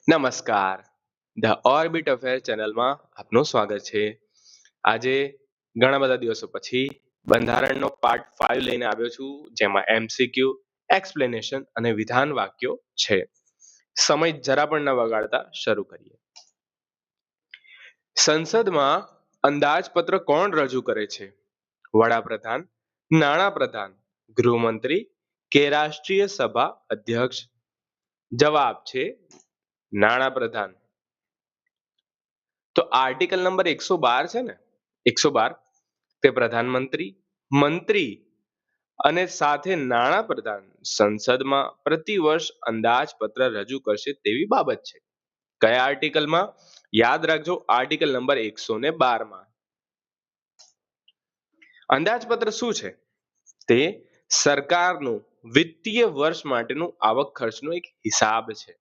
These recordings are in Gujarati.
નમસ્કાર. ધ ઓર્બિટ અફેર ચેનલમાં આપનું સ્વાગત છે. આજે ઘણા બધા દિવસો પછી બંધારણનો પાર્ટ 5 લઈને આવ્યો છું, જેમાં એમસીક્યુ, એક્સપ્લેનેશન અને વિધાન વાક્યો છે. સમય જરા પણ ન બગાડતા શરૂ કરીએ. સંસદમાં અંદાજપત્ર કોણ રજૂ કરે છે? વડાપ્રધાન, નાણાપ્રધાન, ગૃહમંત્રી કે રાષ્ટ્રીય સભા અધ્યક્ષ? જવાબ છે નાણાપ્રધાન. તો આર્ટિકલ નંબર 112 છે ને, 112 તે પ્રધાનમંત્રી, મંત્રી અને સાથે નાણાપ્રધાન સંસદમાં પ્રતિવર્ષ અંદાજપત્ર રજૂ કરશે તેવી બાબત છે. કયા આર્ટિકલમાં? યાદ રાખજો, આર્ટિકલ નંબર 112 માં. અંદાજપત્ર શું છે? તે સરકારનું વિત્તીય વર્ષ માટેનું આવક ખર્ચનો એક હિસાબ છે,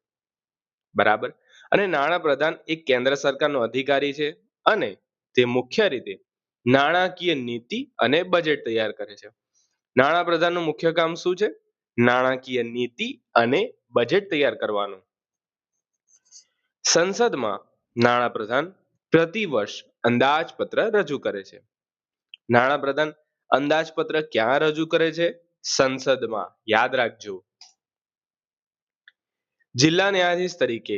બરાબર. અને નાણાપ્રધાન એક કેન્દ્ર સરકારનો અધિકારી છે અને તે મુખ્ય રીતે નાણાકીય નીતિ અને બજેટ તૈયાર કરે છે. નાણાપ્રધાનનું મુખ્ય કામ શું છે? નાણાકીય નીતિ અને બજેટ તૈયાર કરવાનું. સંસદમાં નાણાપ્રધાન પ્રતિવર્ષ અંદાજપત્ર રજૂ કરે છે. નાણાપ્રધાન અંદાજપત્ર ક્યાં રજૂ કરે છે? સંસદમાં. યાદ રાખજો. જિલ્લા ન્યાયાધીશ તરીકે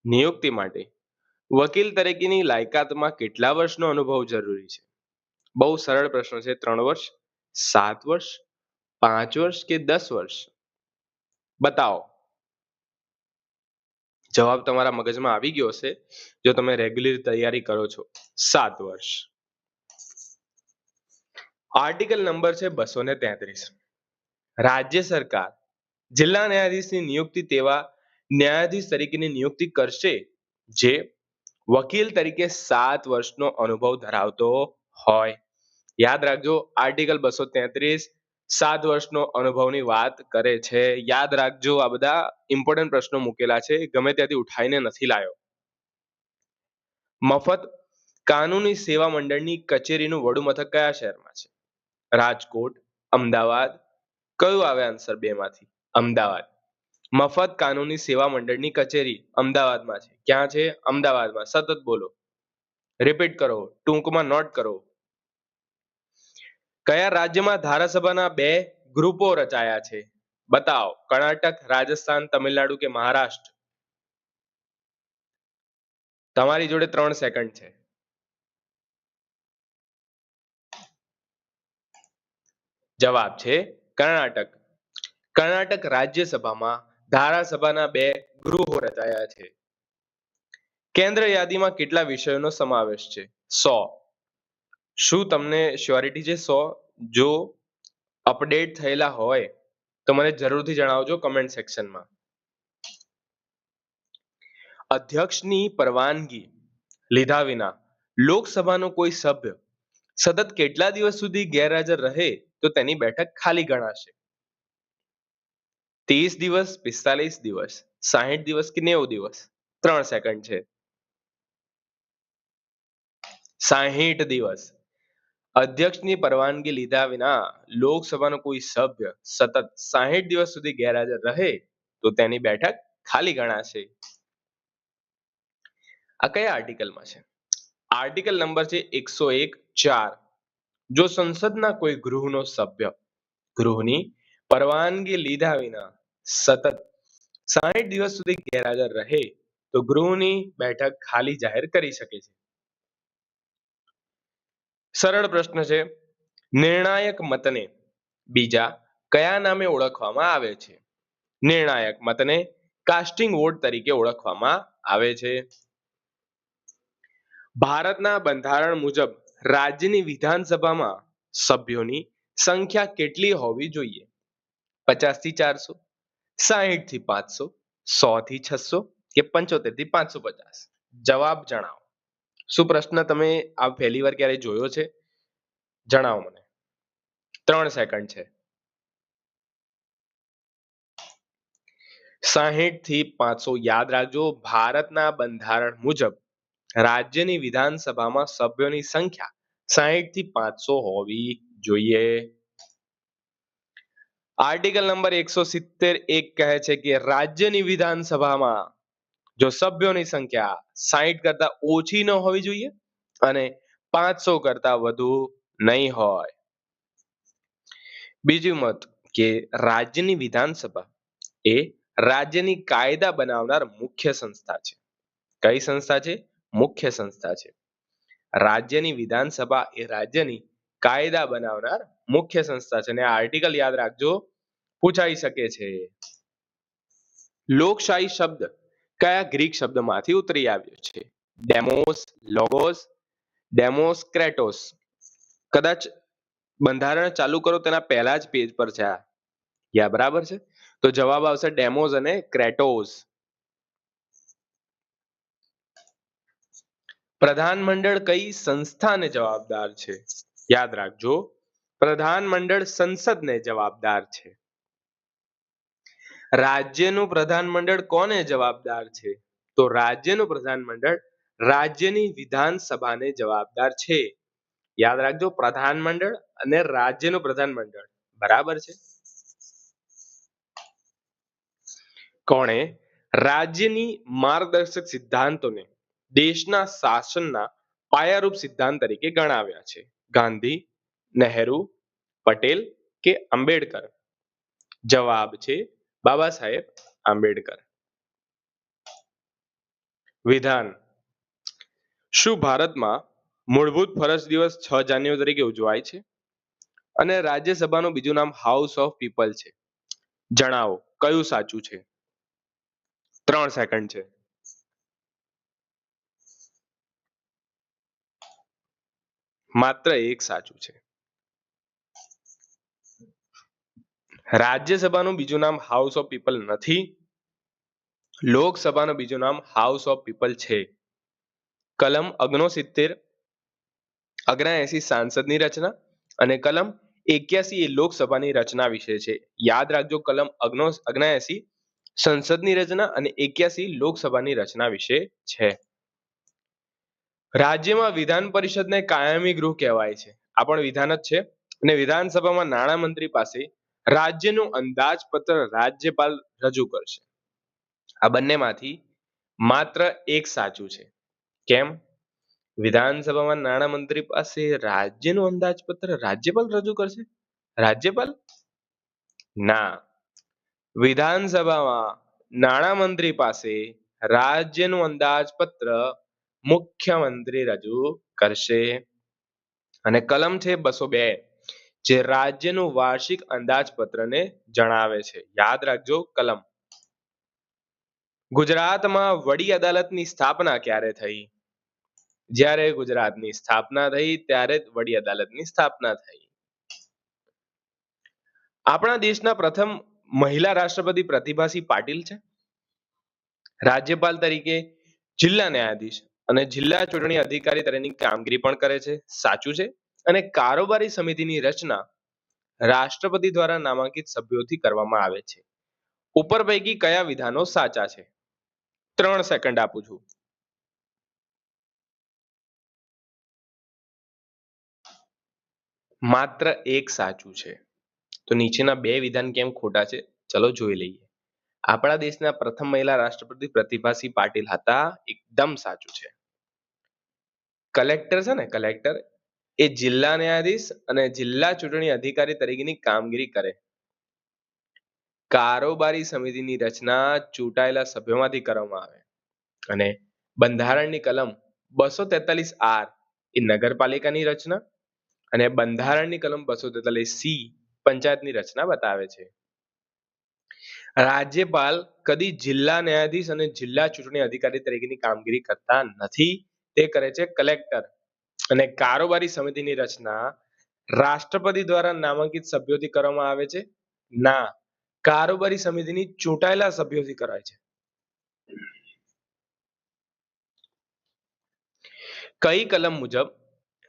નિયુક્તિ માટે વકીલ તરીકેની લાયકાતમાં કેટલા વર્ષનો અનુભવ જરૂરી છે? બહુ સરળ પ્રશ્ન છે. 3 વર્ષ, 7 વર્ષ, 5 વર્ષ કે 10 વર્ષ? બતાવો. જવાબ તમારા મગજમાં આવી ગયો હશે જો તમે રેગ્યુલર તૈયારી કરો છો. 7 વર્ષ. આર્ટિકલ નંબર છે 233. રાજ્ય સરકાર જિલ્લા ન્યાયાધીશની નિયુક્તિ તેવા ન્યાયાધીશ તરીકેની નિયુક્તિ કરશે જે વકીલ તરીકે 7 વર્ષનો અનુભવ ધરાવતો હોય. યાદ રાખજો, આર્ટિકલ 233 7 વર્ષનો અનુભવની વાત કરે છે. યાદ રાખજો, આ બધા ઇમ્પોર્ટન્ટ પ્રશ્નો મૂકેલા છે, ગમે ત્યાંથી ઉઠાઈને નથી લાયો. મફત કાનૂની સેવા મંડળની કચેરીનું વડું મથક કયા શહેરમાં છે? રાજકોટ, અમદાવાદ? કયું આવે આન્સર બેમાંથી? અમદાવાદ. મફત કાનૂની સેવા મંડળની કચેરી અમદાવાદમાં છે. ક્યાં છે? અમદાવાદમાં. સતત બોલો, રિપીટ કરો, ટૂંકમાં નોટ કરો. કયા રાજ્યમાં ધારાસભાના 2 ગ્રુપો રચાયા છે? બતાવો. કર્ણાટક, રાજસ્થાન, તમિલનાડુ કે મહારાષ્ટ્ર? તમારી જોડે 3 સેકન્ડ છે. જવાબ છે કર્ણાટક. કર્ણાટક રાજ્યસભામાં ધારાસભાના 2 ગૃહો રચાયા છે. કેન્દ્ર યાદીમાં કેટલા વિષયોનો સમાવેશ છે? 100. શું તમને શ્યોરિટી છે 100? જો અપડેટ થયેલા હોય તો મને જરૂરથી જણાવજો કમેન્ટ સેક્શનમાં. અધ્યક્ષની પરવાનગી લીધા વિના લોકસભાનો કોઈ સભ્ય સતત કેટલા દિવસ સુધી ગેરહાજર રહે તો તેની બેઠક ખાલી ગણાશે? 30 દિવસ, 45 દિવસ, 60 દિવસ કે 90 દિવસ? 3 સેકન્ડ છે. 60 દિવસ. અધ્યક્ષની પરવાનગી લીધા વિના લોકસભાનો કોઈ સભ્ય સતત 60 દિવસ સુધી ગેરહાજર રહે તો તેની બેઠક ખાલી ગણાશે. આ કયા આર્ટિકલમાં છે? આર્ટિકલ નંબર છે 101(4). જો સંસદના કોઈ ગૃહનો સભ્ય ગૃહની પરવાનગી લીધા વિના સતત 60 દિવસ સુધી ગેરહાજર રહે તો ગૃહની બેઠક ખાલી જાહેર કરી શકે છે. સરળ પ્રશ્ન છે. નિર્ણાયક મતને બીજા કયા નામે ઓળખવામાં આવે છે? નિર્ણાયક મતને કાસ્ટિંગ વોટ તરીકે ઓળખવામાં આવે છે. ભારતના બંધારણ મુજબ રાજ્યની વિધાનસભામાં સભ્યોની સંખ્યા કેટલી હોવી જોઈએ? 50 થી 400, 60 થી 500, 100 થી 600 કે 75 થી 550? જવાબ જણાવો. શું પ્રશ્ન તમે આ પહેલી વાર ક્યારે જોયો છે? જણાવો મને. 3 સેકન્ડ છે. 60 થી 500. યાદ રાખજો, ભારતના બંધારણ મુજબ રાજ્યની વિધાનસભામાં સભ્યોની સંખ્યા 60 થી 500 હોવી જોઈએ. આર્ટિકલ નંબર 170(1) કહે છે કે રાજ્યની વિધાનસભામાં જો સભ્યોની સંખ્યા 60 કરતા ઓછી ન હોવી જોઈએ અને 500 કરતા વધુ નહીં હોય. બીજું મત કે રાજ્યની વિધાનસભા એ રાજ્યની કાયદા બનાવનાર મુખ્ય સંસ્થા છે. કઈ સંસ્થા છે? મુખ્ય સંસ્થા છે. રાજ્યની વિધાનસભા એ રાજ્યની કાયદા બનાવનાર મુખ્ય સંસ્થા છે અને આ આર્ટિકલ યાદ રાખજો, પૂછાઈ શકે છે. લોકશાહી શબ્દ કયા ગ્રીક શબ્દમાંથી ઉતરી આવ્યો છે? ડેમોસ, લોગોસ, ડેમોસ, ક્રેટોસ. કદાચ બંધારણ ચાલુ કરો તેના પહેલા જ પેજ પર છે આ. યા બરાબર છે? તો જવાબ આવશે ડેમોસ અને ક્રેટોસ. પ્રધાનમંડળ કઈ સંસ્થાને જવાબદાર છે? યાદ રાખજો, પ્રધાનમંડળ સંસદને જવાબદાર છે. રાજ્યનું પ્રધાનમંડળ કોને જવાબદાર છે? તો રાજ્યનું પ્રધાનમંડળ રાજ્યની વિધાનસભાને જવાબદાર છે. યાદ રાખજો, પ્રધાનમંડળ અને રાજ્યનું પ્રધાનમંડળ બરાબર છે. કોણે રાજ્યની માર્ગદર્શક સિદ્ધાંતોને દેશના શાસનના પાયારૂપ સિદ્ધાંત તરીકે ગણાવ્યા છે? ગાંધી, નહેરુ, પટેલ કે આંબેડકર? જવાબ છે બાબા સાહેબ આંબેડકર. વિધાન. શું ભારતમાં મૂળભૂત ફરજ દિવસ 6 જાન્યુઆરી તરીકે ઉજવાય છે? અને રાજ્યસભાનું બીજું નામ હાઉસ ઓફ પીપલ છે. જણાવો કયું સાચું છે? 3 સેકન્ડ છે. માત્ર એક સાચું છે. રાજ્યસભાનું બીજું નામ હાઉસ ઓફ પીપલ નથી. લોકસભાનું બીજું નામ હાઉસ ઓફ પીપલ છે. કલમ 79 સાંસદની રચના અને કલમ 81 એ લોકસભાની રચના વિશે છે. યાદ રાખજો, કલમ 79 સંસદની રચના અને 81 લોકસભાની રચના વિશે છે. રાજ્યમાં વિધાન પરિષદને કાયમી ગૃહ કહેવાય છે. આ પણ વિધાન જ છે. અને વિધાનસભામાં નાણામંત્રી પાસે રાજ્યનું અંદાજપત્ર રાજ્યપાલ રજૂ કરશે. આ બંનેમાંથી માત્ર એક સાચું છે. કેમ? વિધાનસભામાં નાણામંત્રી પાસે રાજ્યનું અંદાજપત્ર રાજ્યપાલ રજૂ કરશે? રાજ્યપાલ? ના. વિધાનસભામાં નાણામંત્રી પાસે રાજ્યનું અંદાજપત્ર મુખ્યમંત્રી રજૂ કરશે. અને કલમ છે 202 જે રાજ્યનું વાર્ષિક અંદાજપત્રને જણાવે છે. યાદ રાખજો કલમ. ગુજરાતમાં વડી અદાલતની સ્થાપના ક્યારે થઈ? જ્યારે ગુજરાતની સ્થાપના થઈ ત્યારે વડી અદાલતની સ્થાપના થઈ. આપણા દેશના પ્રથમ મહિલા રાષ્ટ્રપતિ પ્રતિભાસિંહ પાટીલ છે. રાજ્યપાલ તરીકે જિલ્લા ન્યાયાધીશ અને જિલ્લા ચૂંટણી અધિકારી તરીકેની કામગીરી પણ કરે છે. સાચું છે. અને કારોબારી સમિતિની રચના રાષ્ટ્રપતિ દ્વારા નામાંકિત સભ્યોથી કરવામાં આવે છે. ઉપર પૈકી કયા વિધાનો સાચા છે? 3 સેકન્ડ આપું છું. માત્ર એક સાચું છે. તો નીચેના બે વિધાન કેમ ખોટા છે? ચલો જોઈ લઈએ. આપણા દેશના પ્રથમ મહિલા રાષ્ટ્રપતિ પ્રતિભાસિંહ પાટીલ હતા. એકદમ સાચું છે. કલેક્ટર છે ને, કલેક્ટર એ જિલ્લા ન્યાયાધીશ અને જિલ્લા ચૂંટણી અધિકારી તરીકેની કામગીરી કરે. કારોબારી સમિતિની રચના ચૂંટાયેલા સભ્યોમાંથી કરવામાં આવે. અને બંધારણની કલમ 243 એ નગરપાલિકાની રચના અને બંધારણની કલમ 243 પંચાયતની રચના બતાવે છે. રાજ્યપાલ કદી જિલ્લા ન્યાયાધીશ અને જિલ્લા ચૂંટણી અધિકારી તરીકેની કામગીરી કરતા નથી. તે કરે છે કલેક્ટર. અને કારોબારી સમિતિની રચના રાષ્ટ્રપતિ દ્વારા નામાંકિત સભ્યોથી કરવામાં આવે છે? ના, કારોબારી સમિતિની ચૂંટાયેલા સભ્યોથી કરાય છે. કઈ કલમ મુજબ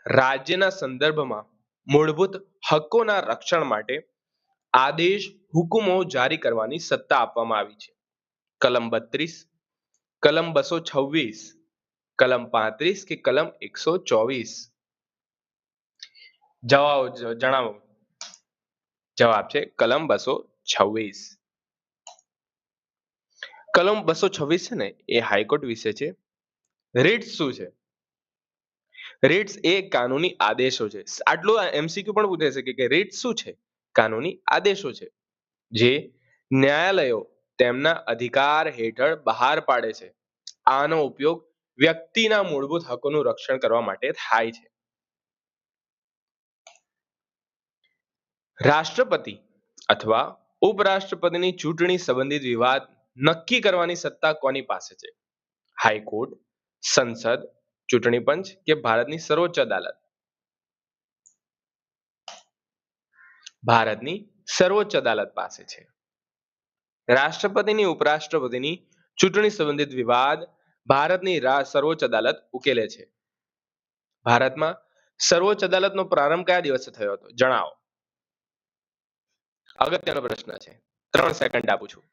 રાજ્યના સંદર્ભમાં મૂળભૂત હકોના રક્ષણ માટે આદેશ હુકુમો જારી કરવાની સત્તા આપવામાં આવી છે? કલમ 32, કલમ 226, કલમ 35 કે કલમ 124? જણાવો. જવાબ છે કલમ 226. કલમ 226 છે ને એ હાઈકોર્ટ વિશે છે. રીટ્સ શું છે? રીટ્સ એ કાનૂની આદેશો છે. આટલું એમસીક્યુ પણ પૂછે છે કે રીટ્સ શું છે? કાનૂની આદેશો છે જે ન્યાયાલયો તેમના અધિકાર હેઠળ બહાર પાડે છે. આનો ઉપયોગ વ્યક્તિના મૂળભૂત હકોનું રક્ષણ કરવા માટે થાય છે. રાષ્ટ્રપતિ અથવા ઉપરાષ્ટ્રપતિની ચૂંટણી સંબંધિત વિવાદ નક્કી કરવાની સત્તા કોની પાસે છે? હાઈકોર્ટ, સંસદ, ચૂંટણી પંચ કે ભારતની સર્વોચ્ચ અદાલત? ભારતની સર્વોચ્ચ અદાલત પાસે છે. રાષ્ટ્રપતિની ઉપરાષ્ટ્રપતિની ચૂંટણી સંબંધિત વિવાદ ભારતની સર્વોચ્ચ અદાલત ઉકેલે છે. ભારતમાં સર્વોચ્ચ અદાલતનો પ્રારંભ કયા દિવસે થયો હતો? જણાવો. અગત્યનો પ્રશ્ન છે. 3 સેકન્ડ આપું છું.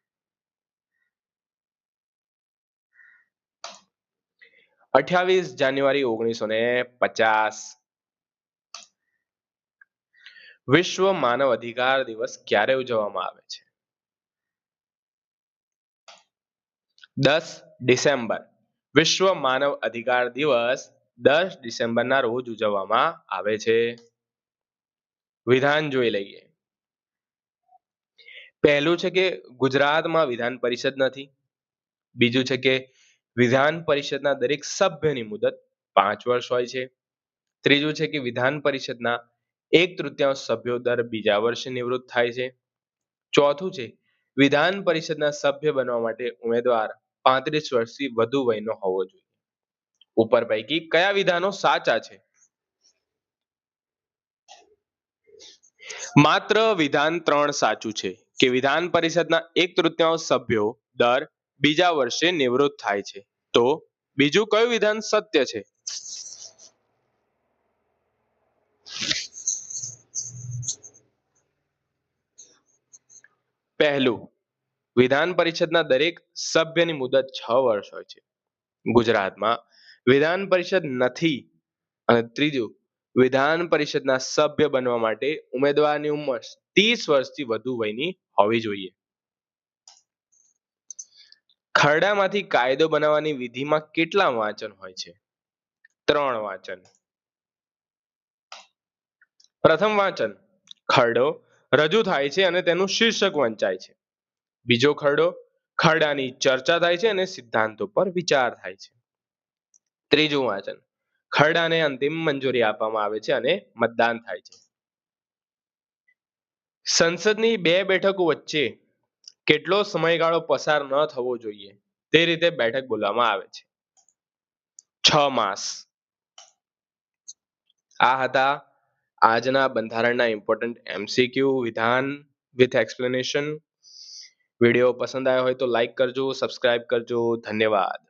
28 જાન્યુઆરી 1950. વિશ્વ માનવ અધિકાર દિવસ ક્યારે ઉજવવામાં આવે છે? 10 ડિસેમ્બર. વિશ્વ માનવ અધિકાર દિવસ 10 ડિસેમ્બરના રોજ ઉજવવામાં આવે છે. વિધાન જોઈ લઈએ. પહેલું છે કે ગુજરાતમાં વિધાન પરિષદ નથી. બીજું છે કે વિધાન પરિષદના દરેક સભ્યની મુદત 5 વર્ષ હોય છે. ત્રીજું છે કે વિધાન પરિષદના 1/3 સભ્યો દર બીજા વર્ષે નિવૃત્ત થાય છે. ચોથું છે વિધાન પરિષદના સભ્ય બનવા માટે ઉમેદવાર 35 વર્ષથી વધુ વયનો હોવો જોઈએ. ઉપર પૈકી કયા વિધાનો સાચા છે? માત્ર વિધાન 3 સાચું છે કે વિધાન પરિષદના 1/3 સભ્યો દર બીજા વર્ષે નિવૃત્ત થાય છે. તો બીજું કયું વિધાન સત્ય છે? પહેલું, વિધાન પરિષદના દરેક સભ્યની મુદત 6 વર્ષ હોય છે. ગુજરાતમાં વિધાન પરિષદ નથી. અને ત્રીજું, વિધાન પરિષદના સભ્ય બનવા માટે ઉમેદવારની ઉંમર 30 વર્ષથી વધુ વયની હોવી જોઈએ. ખરડામાંથી કાયદો બનાવવાની વિધિમાં કેટલા વાંચન હોય છે? 3 વાંચન. પ્રથમ વાંચન, ખરડો રજૂ થાય છે અને તેનું શીર્ષક વંચાય છે. બીજો ખરડો, ખરડાની ચર્ચા થાય છે અને સિદ્ધાંતો પર વિચાર થાય છે. ત્રીજું વાંચન, ખરડાને અંતિમ મંજૂરી આપવામાં આવે છે અને મતદાન થાય છે. સંસદની 2 બેઠકો વચ્ચે કેટલો સમયગાળો પસાર ન થવો જોઈએ તે રીતે બેઠક બોલવામાં આવે છે? 6 માસ. આ હતા આજના બંધારણના ઇમ્પોર્ટન્ટ એમસીક્યુ વિધાન વિથ એક્સપ્લેનેશન. વિડીયો પસંદ આવ્યો હોય તો લાઈક કરજો, સબસ્ક્રાઇબ કરજો. ધન્યવાદ.